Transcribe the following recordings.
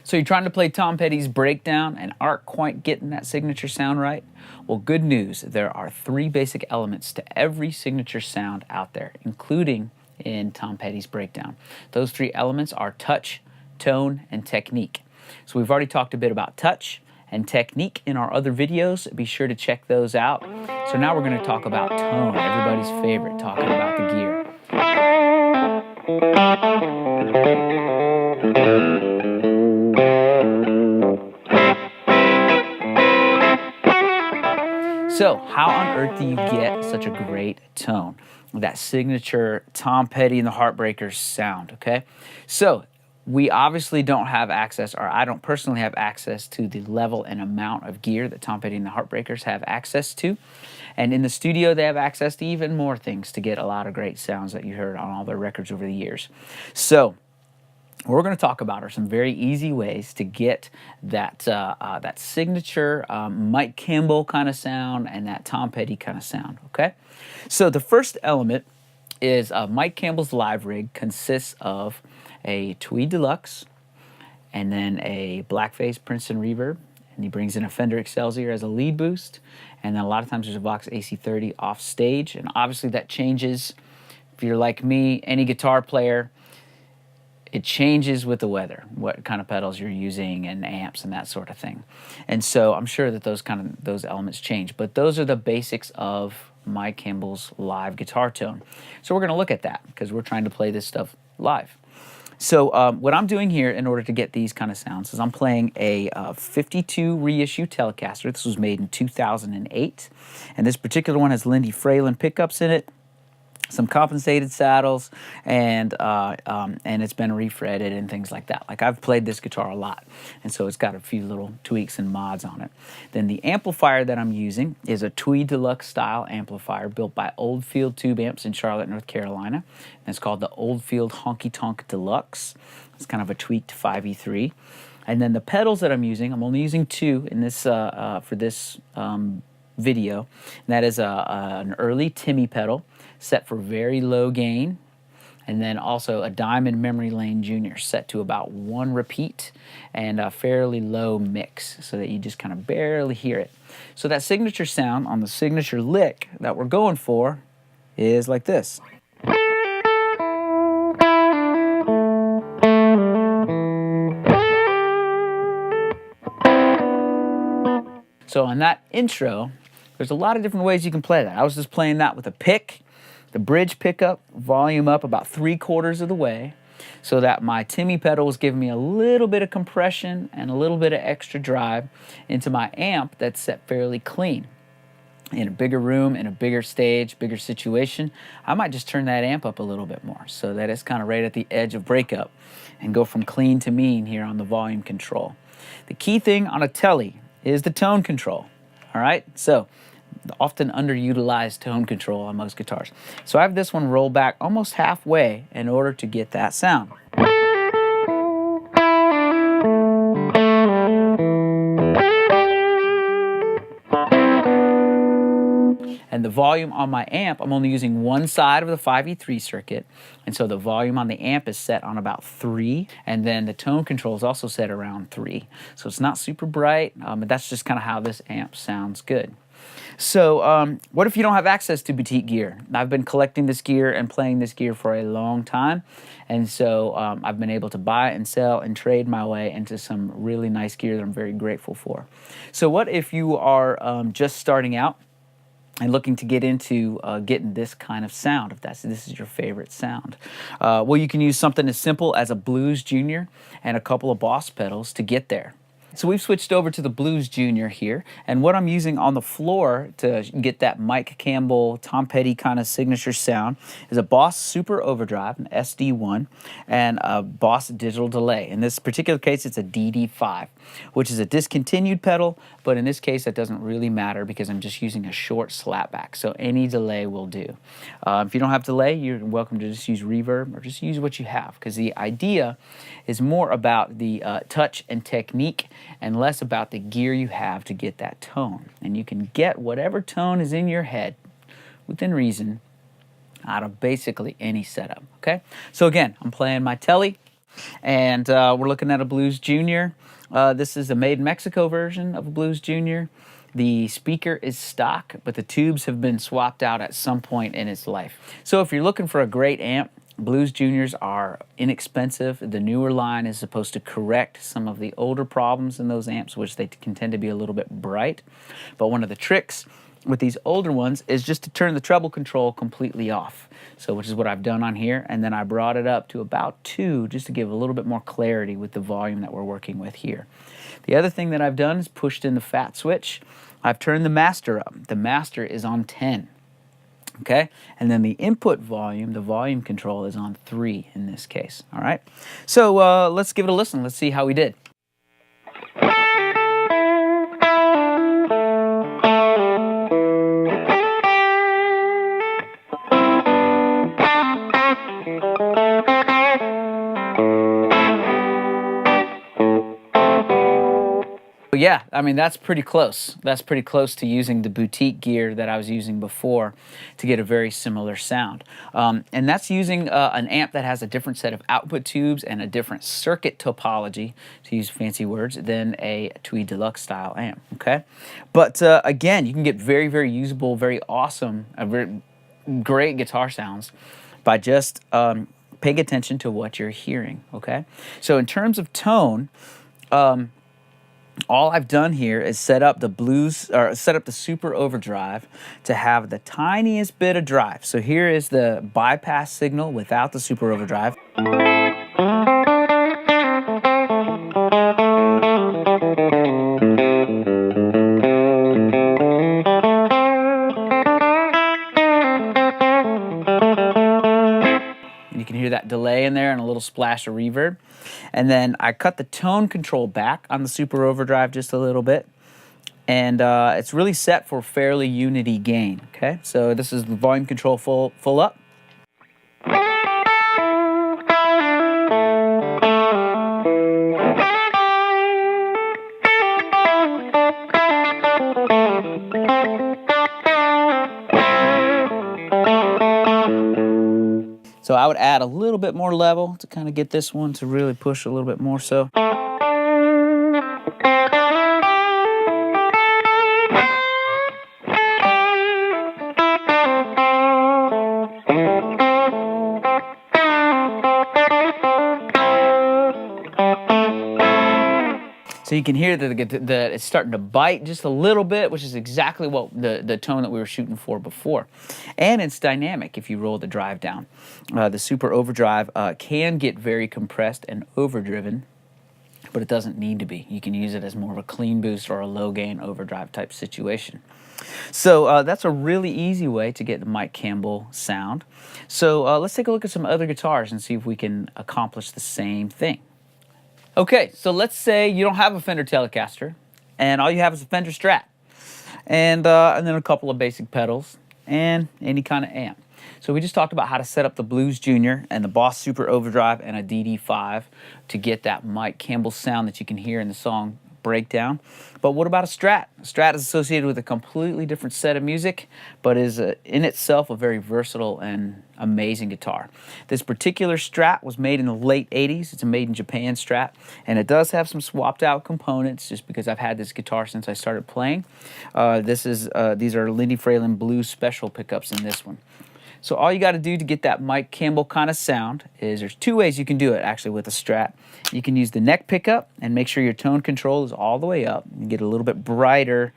So you're trying to play Tom Petty's Breakdown and aren't quite getting that signature sound right? Well, good news. There are 3 basic elements to every signature sound out there, including in Tom Petty's Breakdown. Those 3 elements are touch, tone, and technique. So we've already talked a bit about touch and technique in our other videos. Be sure to check those out. So now we're going to talk about tone, everybody's favorite, talking about the gear. So, how on earth do you get such a great tone? That signature Tom Petty and the Heartbreakers sound, okay? So, we obviously don't have access, or I don't personally have access to the level and amount of gear that Tom Petty and the Heartbreakers have access to. And in the studio, they have access to even more things to get a lot of great sounds that you heard on all their records over the years. So, what we're going to talk about are some very easy ways to get that that signature Mike Campbell kind of sound and that Tom Petty kind of sound, okay? So the first element is Mike Campbell's live rig consists of a Tweed Deluxe and then a blackface Princeton reverb, and he brings in a Fender Excelsior as a lead boost, and then a lot of times there's a Vox AC30 off stage, and obviously that changes. If you're like me, any guitar player, it changes with the weather, what kind of pedals you're using and amps and that sort of thing. And so I'm sure that those elements change, but those are the basics of Mike Campbell's live guitar tone. So we're going to look at that because we're trying to play this stuff live. So what I'm doing here in order to get these kind of sounds is I'm playing a 52 reissue Telecaster. This was made in 2008, and this particular one has Lindy Fralin pickups in it, some compensated saddles, and it's been refretted and things like that. Like, I've played this guitar a lot, and so it's got a few little tweaks and mods on it. Then the amplifier that I'm using is a Tweed Deluxe style amplifier built by Oldfield Tube Amps in Charlotte, North Carolina. And it's called the Oldfield Honky Tonk D'Lux. It's kind of a tweaked 5E3. And then the pedals that I'm using, I'm only using 2 in this for this video. And that is an early Timmy pedal set for very low gain, and then also a Diamond Memory Lane Jr. set to about 1 repeat and a fairly low mix so that you just kind of barely hear it. So that signature sound on the signature lick that we're going for is like this. So on that intro, there's a lot of different ways you can play that. I was just playing that with a pick, the bridge pickup, volume up about 3/4 of the way, so that my Timmy pedal was giving me a little bit of compression and a little bit of extra drive into my amp that's set fairly clean. In a bigger room, in a bigger stage, bigger situation, I might just turn that amp up a little bit more so that it's kind of right at the edge of breakup and go from clean to mean here on the volume control. The key thing on a Tele is the tone control, all right? So, the often underutilized tone control on most guitars. So I have this one roll back almost halfway in order to get that sound. And the volume on my amp, I'm only using one side of the 5E3 circuit, and so the volume on the amp is set on about 3, and then the tone control is also set around 3. So it's not super bright, but that's just kind of how this amp sounds good. So what if you don't have access to boutique gear? I've been collecting this gear and playing this gear for a long time, and so I've been able to buy and sell and trade my way into some really nice gear that I'm very grateful for. So what if you are just starting out and looking to get into getting this kind of sound, if this is your favorite sound? Well, you can use something as simple as a Blues Jr. and a couple of Boss pedals to get there. So we've switched over to the Blues Jr. here, and what I'm using on the floor to get that Mike Campbell, Tom Petty kind of signature sound is a Boss Super Overdrive, an SD1, and a Boss digital delay. In this particular case, it's a DD5, which is a discontinued pedal, but in this case, that doesn't really matter because I'm just using a short slapback, so any delay will do. If you don't have delay, you're welcome to just use reverb or just use what you have, because the idea is more about the touch and technique and less about the gear you have to get that tone. And you can get whatever tone is in your head, within reason, out of basically any setup, okay? So again, I'm playing my Tele. And we're looking at a Blues Jr. This is a made in Mexico version of a Blues Jr. The speaker is stock, but the tubes have been swapped out at some point in its life. So if you're looking for a great amp, Blues Juniors are inexpensive. The newer line is supposed to correct some of the older problems in those amps, which they can tend to be a little bit bright. But one of the tricks with these older ones is just to turn the treble control completely off. So which is what I've done on here, and then I brought it up to about 2 just to give a little bit more clarity with the volume that we're working with here. The other thing that I've done is pushed in the fat switch. I've turned the master up. The master is on 10. Okay, and then the input volume, the volume control, is on 3 in this case. All right, so let's give it a listen. Let's see how we did. Yeah, I mean, that's pretty close. That's pretty close to using the boutique gear that I was using before to get a very similar sound. And that's using an amp that has a different set of output tubes and a different circuit topology, to use fancy words, than a Tweed Deluxe style amp, okay? But again, you can get very, very usable, very awesome, very great guitar sounds by just paying attention to what you're hearing, okay? So in terms of tone, all I've done here is set up the Super Overdrive to have the tiniest bit of drive. So here is the bypass signal without the Super Overdrive. You can hear that delay in there and a little splash of reverb. And then I cut the tone control back on the Super Overdrive just a little bit. And it's really set for fairly unity gain, okay? So this is the volume control full up. So I would add a little bit more level to kind of get this one to really push a little bit more so. So you can hear that it's starting to bite just a little bit, which is exactly what the tone that we were shooting for before. And it's dynamic if you roll the drive down. The Super Overdrive can get very compressed and overdriven, but it doesn't need to be. You can use it as more of a clean boost or a low gain overdrive type situation. So that's a really easy way to get the Mike Campbell sound. So let's take a look at some other guitars and see if we can accomplish the same thing. Okay, so let's say you don't have a Fender Telecaster, and all you have is a Fender Strat, and then a couple of basic pedals, and any kind of amp. So we just talked about how to set up the Blues Jr. and the Boss Super Overdrive and a DD5 to get that Mike Campbell sound that you can hear in the song Breakdown. But what about a Strat? A Strat is associated with a completely different set of music, but is in itself a very versatile and amazing guitar. This particular Strat was made in the late 80s. It's a made in Japan Strat, and it does have some swapped out components just because I've had this guitar since I started playing. These are Lindy Fralin Blues Special pickups in this one. So all you got to do to get that Mike Campbell kind of sound is there's 2 ways you can do it actually with a Strat. You can use the neck pickup and make sure your tone control is all the way up. You get a little bit brighter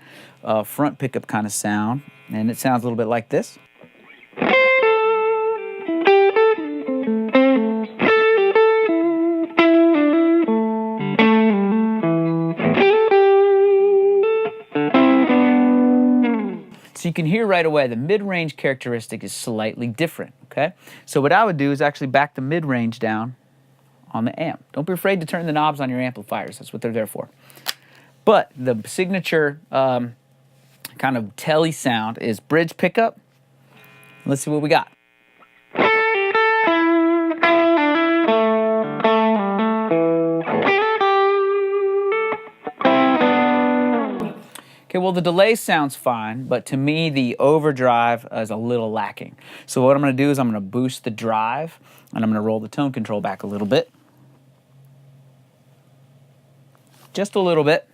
front pickup kind of sound, and it sounds a little bit like this. So you can hear right away the mid-range characteristic is slightly different, okay? So what I would do is actually back the mid-range down on the amp. Don't be afraid to turn the knobs on your amplifiers. That's what they're there for. But the signature kind of telly sound is bridge pickup. Let's see what we got. Okay, well, the delay sounds fine, but to me, the overdrive is a little lacking. So what I'm going to do is I'm going to boost the drive, and I'm going to roll the tone control back a little bit. just a little bit.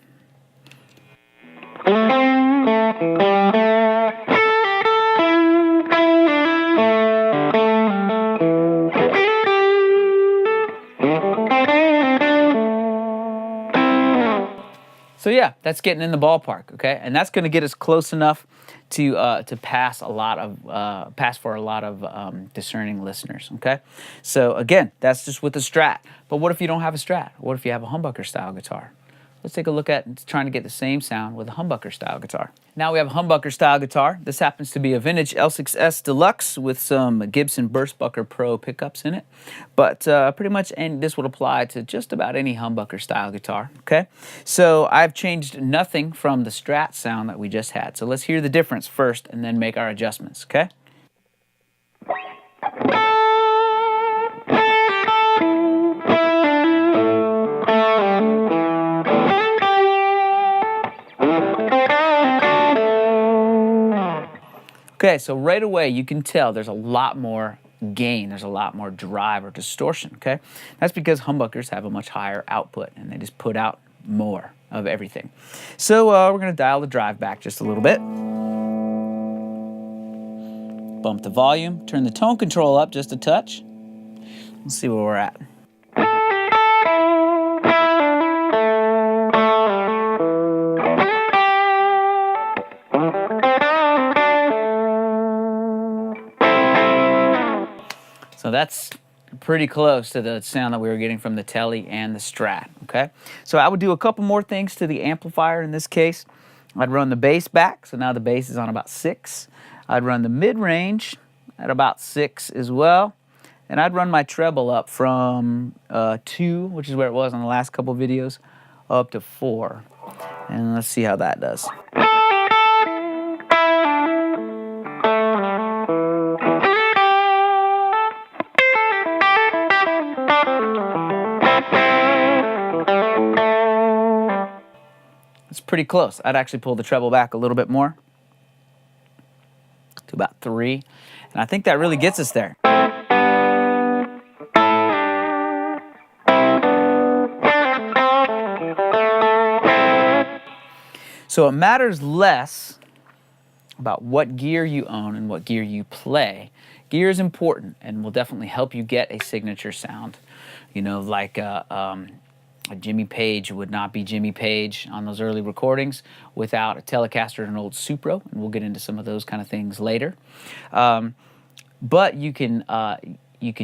So yeah, that's getting in the ballpark, okay? And that's going to get us close enough to pass for a lot of discerning listeners, okay? So again, that's just with the Strat. But what if you don't have a Strat? What if you have a humbucker style guitar? Let's take a look at trying to get the same sound with a humbucker style guitar. Now we have a humbucker style guitar. This happens to be a vintage L6s Deluxe with some Gibson Burstbucker Pro pickups in it. But pretty much this would apply to just about any humbucker style guitar, okay? So I've changed nothing from the Strat sound that we just had. So let's hear the difference first and then make our adjustments, okay? Okay, so right away you can tell there's a lot more gain, there's a lot more drive or distortion, okay? That's because humbuckers have a much higher output and they just put out more of everything. So we're gonna dial the drive back just a little bit. Bump the volume, turn the tone control up just a touch. Let's see where we're at. So that's pretty close to the sound that we were getting from the Tele and the Strat, okay? So I would do a couple more things to the amplifier in this case. I'd run the bass back, so now the bass is on about 6. I'd run the mid-range at about 6 as well. And I'd run my treble up from 2, which is where it was on the last couple videos, up to 4. And let's see how that does. It's pretty close. I'd actually pull the treble back a little bit more to about 3. And I think that really gets us there. So it matters less about what gear you own and what gear you play. Gear is important and will definitely help you get a signature sound. You know, like Jimmy Page would not be Jimmy Page on those early recordings without a Telecaster and an old Supro, and we'll get into some of those kind of things later. But you can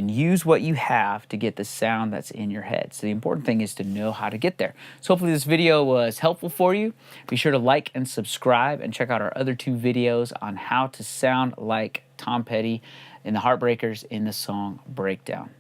use what you have to get the sound that's in your head. So the important thing is to know how to get there. So hopefully this video was helpful for you. Be sure to like and subscribe and check out our other 2 videos on how to sound like Tom Petty in the Heartbreakers in the song Breakdown.